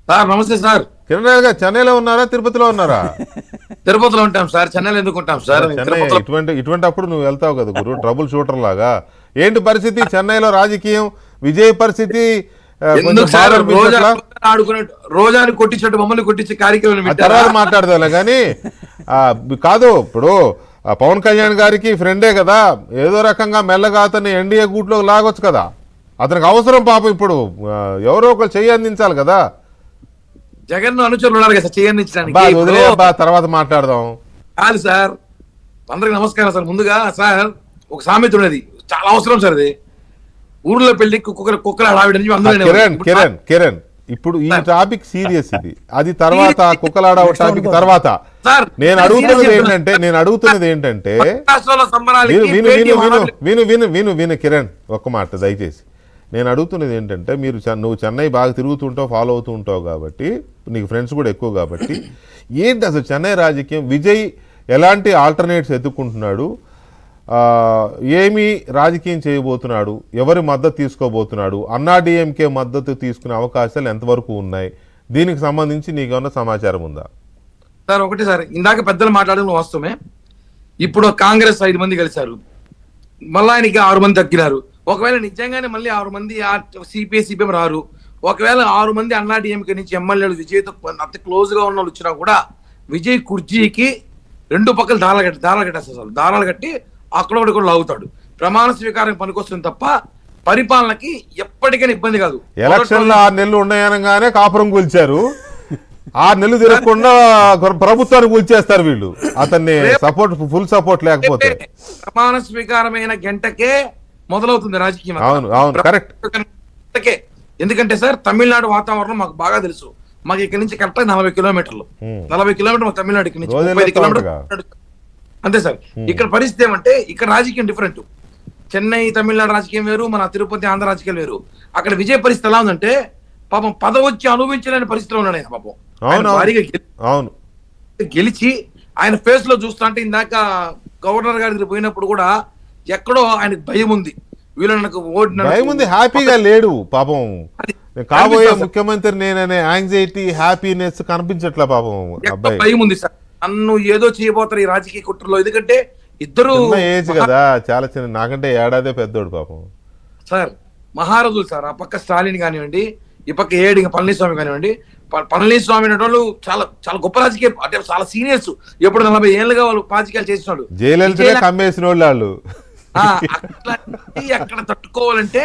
Sir నమస్తే sir. Kiran రాజు గారు చెన్నైలో ఉన్నారా తిరుపతిలో ఉన్నారా? తిరుపతిలో ఉంటాం సార్. చెన్నైలో ఎందుకు ఉంటాం సార్? చెన్నై ఇటువంటి అప్పుడు నువ్వు వెళ్తావు కదా గురు, ట్రబుల్ షూటర్ లాగా. ఏంటి పరిస్థితి చెన్నైలో రాజకీయం, విజయ్ పరిస్థితి? రోజాని కొట్టించట్టు మమ్మల్ని కొట్టించే కార్యక్రమం తర్వాత మాట్లాడదాంలే కానీ కాదు. ఇప్పుడు పవన్ కళ్యాణ్ గారికి ఫ్రెండే కదా, ఏదో రకంగా మెల్లగా అతన్ని ఎన్డీఏ గూట్లో లాగొచ్చు కదా. అతనికి అవసరం పాపం ఇప్పుడు ఎవరో ఒకరు చెయ్యి అందించాలి కదా. జగన్ అనుచరులు ఉన్నారు కదా చేయండి, తర్వాత మాట్లాడదాం. కాదు సార్, అందరికి నమస్కారం సార్. ముందుగా సార్ ఒక సామెత ఉన్నది, చాలా అవసరం సార్. అది ఊర్లో పెళ్లి కుక్కల హడావిడి కిరణ్ ఇప్పుడు ఈ టాపిక్ సీరియస్, ఇది అది తర్వాత కుక్కలాడ టాపిక్ తర్వాత. నేను అడుగుతున్నది ఏంటంటే విను కిరణ్, ఒక్క మాట దయచేసి. నేను అడుగుతున్నది ఏంటంటే నువ్వు చెన్నై బాగా తిరుగుతుంటావు, ఫాలో అవుతూ ఉంటావు కాబట్టి, నీకు ఫ్రెండ్స్ కూడా ఎక్కువ కాబట్టి, ఏంటి అసలు చెన్నై రాజకీయం? విజయ్ ఎలాంటి ఆల్టర్నేట్స్ ఎత్తుకుంటున్నాడు? ఏమి రాజకీయం చేయబోతున్నాడు? ఎవరి మద్దతు తీసుకోబోతున్నాడు? అన్నాడీఎంకే మద్దతు తీసుకునే అవకాశాలు ఎంతవరకు ఉన్నాయి? దీనికి సంబంధించి నీకేమన్నా సమాచారం ఉందా? సార్ ఒకటి సార్, ఇందాక పెద్దలు మాట్లాడడం వాస్తవమే. ఇప్పుడు కాంగ్రెస్ 5 మంది కలిశారు, మళ్ళా ఆయనకి 6 మంది తగ్గినారు. ఒకవేళ నిజంగానే మళ్ళీ 6 మంది సిపిఎం రారు, ఒకవేళ 6 మంది అన్నాడీఎంకే నుంచి ఎమ్మెల్యేలు విజయ్తో అతి క్లోజ్ గా ఉన్న వాళ్ళు వచ్చినా కూడా విజయ్ కుర్జీకి 2 పక్కలు దారాలు కట్టేస్తారు. దారాలు కట్టి అక్కడ కూడా లాగుతాడు. ప్రమాణ స్వీకారం పనికొస్తుంది తప్ప పరిపాలనకి ఎప్పటికైనా ఇబ్బంది కాదు. ఎలక్షన్లో 6 నెలలు ఉన్నాయనగానే కాపురం కూల్చారు, 6 నెలలు తిరగకుండా ప్రభుత్వాన్ని కూల్చేస్తారు వీళ్ళు, అతన్ని ఫుల్ సపోర్ట్ లేకపోతే. ప్రమాణ స్వీకారమైన గంటకే మొదలవుతుంది రాజకీయం. అవును కరెక్ట్. ఎందుకంటే సార్ తమిళనాడు వాతావరణం మాకు బాగా తెలుసు. మాకు ఇక్కడ నుంచి కరెక్ట్ 40 కిలోమీటర్లు, 40 కిలోమీటర్లు తమిళనాడు ఇక్కడ నుంచి 35 కిలోమీటర్లు అంతే సార్. ఇక్కడ పరిస్థితి ఏమంటే ఇక్కడ రాజకీయం డిఫరెంట్. చెన్నై తమిళనాడు రాజకీయం వేరు, మన తిరుపతి ఆంధ్ర రాజకీయం వేరు. అక్కడ విజయ పరిస్థితి ఎలా ఉందంటే పాపం పదవచ్చి అనుభవించలేని పరిస్థితిలో ఉన్నాడు ఆయన. పాపం అవును గెలిచి ఆయన ఫేస్ లో చూస్తా అంటే ఇందాక గవర్నర్ గారి దగ్గర పోయినప్పుడు కూడా ఎక్కడో ఆయనకు భయం ఉంది, వీళ్ళకు భయం ఉంది, హ్యాపీగా లేడు పాపం. కాబోయే ముఖ్యమంత్రి నేననే యాంగ్జైటీ హ్యాపీనెస్ కనిపించట్లే పాపం. భయం ఉంది సార్, నన్ను ఏదో చేయబోతారు ఈ రాజకీయ కుట్రలో. ఎందుకంటే ఇద్దరు ఏజ్ కదా, చాలా చిన్న, నాకంటే ఏడాదే పెద్దోడు పాపం. సార్ మహారాజులు సార్. ఆ పక్క స్టాలిన్ కానివ్వండి, ఈ పక్క ఏడు పళనిస్వామి కానివ్వండి. పళనిస్వామి అనేటోళ్ళు చాలా చాలా గొప్ప రాజకీయ, అంటే చాలా సీనియర్స్. ఎప్పుడు 40 ఏళ్ళుగా వాళ్ళు రాజకీయాలు చేసినాడు. జైలు కమ్మేసిన వాళ్ళు. అక్కడ తట్టుకోవాలంటే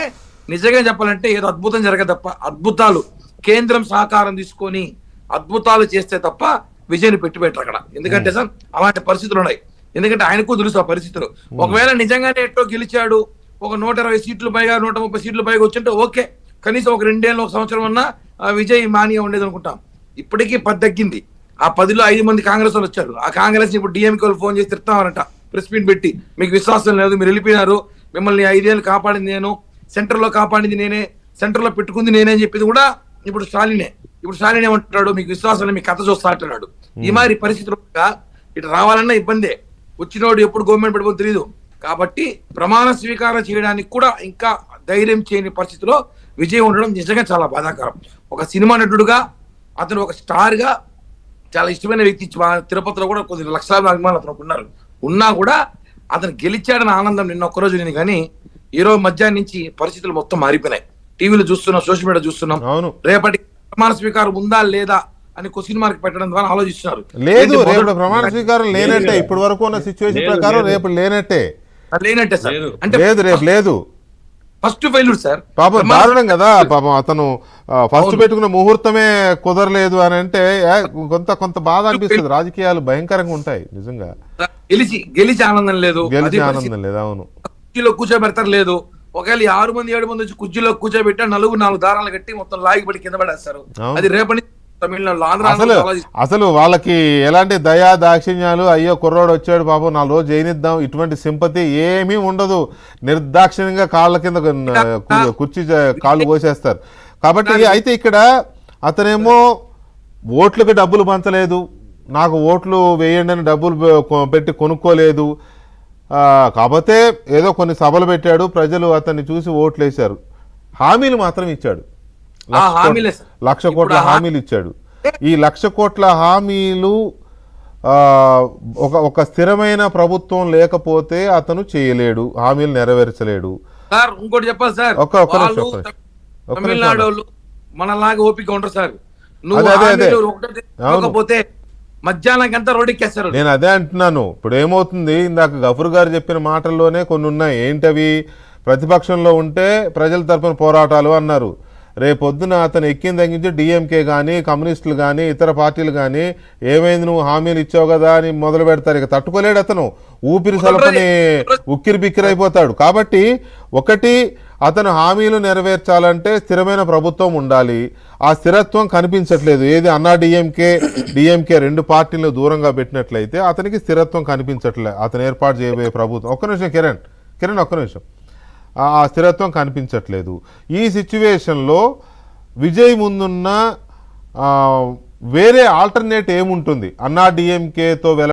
నిజంగా చెప్పాలంటే ఏదో అద్భుతం జరగదు తప్ప, అద్భుతాలు కేంద్రం సహకారం తీసుకొని అద్భుతాలు చేస్తే తప్ప విజయ్ పెట్టరు అక్కడ. ఎందుకంటే సార్ అలాంటి పరిస్థితులు ఉన్నాయి. ఎందుకంటే ఆయనకు తెలుసు ఆ పరిస్థితులు. ఒకవేళ నిజంగానే ఎట్టో గెలిచాడు, ఒక 120 సీట్లు పైగా 130 సీట్లు పైగా వచ్చింటే ఓకే, కనీసం ఒక 2 ఏళ్ళు 1 సంవత్సరం అన్నా విజయ్ మానియా ఉండేది అనుకుంటాం. ఇప్పటికీ 10 తగ్గింది. ఆ 10లో 5 మంది కాంగ్రెస్ వాళ్ళు వచ్చారు. ఆ కాంగ్రెస్ ఇప్పుడు డిఎంకే వాళ్ళు ఫోన్ చేసి తిడతామన్నట, ప్రెస్ మీట్ పెట్టి, మీకు విశ్వాసం లేదు, మీరు వెళ్ళిపోయినారు, మిమ్మల్ని 5 ఏళ్ళు కాపాడింది నేను, సెంటర్ లో కాపాడింది నేనే, సెంటర్ లో పెట్టుకుంది నేనే అని చెప్పింది కూడా ఇప్పుడు స్టాలినే. ఇప్పుడు స్టాలిన్ ఏమంటున్నాడు, మీకు విశ్వాసం మీ కథ చూస్తా అంటున్నాడు. ఈ మాదిరి పరిస్థితులు ఇటు రావాలన్నా ఇబ్బందే, వచ్చినోడు ఎప్పుడు గవర్నమెంట్ పడిపోతే తెలియదు. కాబట్టి ప్రమాణ స్వీకారం చేయడానికి కూడా ఇంకా ధైర్యం చేయని పరిస్థితిలో విజయ్ ఉండడం నిజంగా చాలా బాధాకరం. ఒక సినిమా నటుడుగా అతను ఒక స్టార్ గా చాలా ఇష్టమైన వ్యక్తి. తిరుపతిలో కూడా కొద్ది లక్షలాది అభిమానులు అతను ఉన్నా కూడా అతను గెలిచాడని ఆనందం నిన్న ఒక్కరోజు నేను. కానీ ఈ రోజు మధ్యాహ్నం నుంచి పరిస్థితులు మొత్తం మారిపోయినాయి. టీవీలో చూస్తున్నాం, సోషల్ మీడియా చూస్తున్నాం. రేపటి ప్రమాణ స్వీకారం ఉందా లేదా అని క్వశ్చన్ మార్క్ పెట్టడం ద్వారా ఆలోచిస్తున్నారు. లేదు, రేపు ప్రమాణ స్వీకారం లేనట్టే, ఇప్పటి వరకు ఉన్న సిచ్యువేషన్ ప్రకారం రేపు లేనట్టే సార్. అంటే రేపు లేదు, ఫస్ట్ ఫెయిల్యూర్ సార్. పాపం దారుణం కదా. పాపం అతను ఫస్ట్ పెట్టుకున్న ముహూర్తమే కుదరలేదు అని అంటే కొంత బాధ అనిపిస్తుంది. రాజకీయాలు భయంకరంగా ఉంటాయి నిజంగా. గెలిచి ఆనందం లేదు, అవును. కుర్చీలో కూర్చోబెడతారు లేదు. ఒకవేళ 6 మంది 7 మంది వచ్చి కుర్చీలో కూర్చోబెట్టా 4 దారాలు కట్టి మొత్తం లాగిపడి కింద పడేస్తారు. అది రేపటి అసలు వాళ్ళకి ఎలాంటి దయా దాక్షిణ్యాలు, అయ్యో కుర్రోడు వచ్చాడు పాపం 4 రోజులు జైనిద్దాం, ఇటువంటి సింపతి ఏమీ ఉండదు. నిర్దాక్షిణ్యంగా కాళ్ళ కింద కుర్చీ కాళ్ళు పోసేస్తారు. కాబట్టి అయితే ఇక్కడ అతనేమో ఓట్లకి డబ్బులు పంచలేదు, నాకు ఓట్లు వేయండి అని డబ్బులు పెట్టి కొనుక్కోలేదు. కాకపోతే ఏదో కొన్ని సభలు పెట్టాడు, ప్రజలు అతన్ని చూసి ఓట్లు వేశారు, హామీలు మాత్రం ఇచ్చాడు. ఆ హామీలే సార్. 1,00,000 కోట్ల ఇప్పుడు హామీలు ఇచ్చాడు. ఈ 1,00,000 కోట్ల హామీలు ఒక స్థిరమైన ప్రభుత్వం లేకపోతే అతను చేయలేడు, హామీలు నెరవేర్చలేడు. సార్ ఇంకోటి చెప్పాలి సార్, ఒక్క నిమిషం, ఒక్క నిమిషం. తమిళనాడు వాళ్ళు మనలాగా ఓపిక ఉంటారు సార్. నువ్వు అదే. హామీలు ఒకటి ఇవ్వకపోతే మధ్యాహ్నానికి అంతా రోడ్డెక్కేస్తారు. నేను అదే అంటున్నాను. ఇప్పుడు ఏమవుతుంది, ఇందాక గఫూర్ గారు చెప్పిన మాటల్లోనే కొన్ని ఉన్నాయి. ఏంటవి? ప్రతిపక్షంలో ఉంటే ప్రజల తరపున పోరాటాలు అన్నారు. రేపొద్దున అతను ఎక్కిన తగ్గించి డిఎంకే కానీ కమ్యూనిస్టులు కానీ ఇతర పార్టీలు కానీ ఏమైంది నువ్వు హామీలు ఇచ్చావు కదా అని మొదలు పెడతారు. ఇక తట్టుకోలేడు అతను, ఊపిరి సలపని ఉక్కిరి బిక్కిరి అయిపోతాడు. కాబట్టి ఒకటి, అతను హామీలు నెరవేర్చాలంటే స్థిరమైన ప్రభుత్వం ఉండాలి. ఆ స్థిరత్వం కనిపించట్లేదు. ఏది అన్నా డిఎంకే రెండు పార్టీలను దూరంగా పెట్టినట్లయితే అతనికి స్థిరత్వం కనిపించట్లేదు. అతను ఏర్పాటు చేయబోయే ప్రభుత్వం, ఒక్క నిమిషం కిరణ్ ఒక్క నిమిషం, ఆ స్థిరత్వం కనిపించట్లేదు. ఈ సిచ్యువేషన్లో విజయ్ ముందున్న వేరే ఆల్టర్నేట్ ఏముంటుంది? అన్నా డిఎంకేతో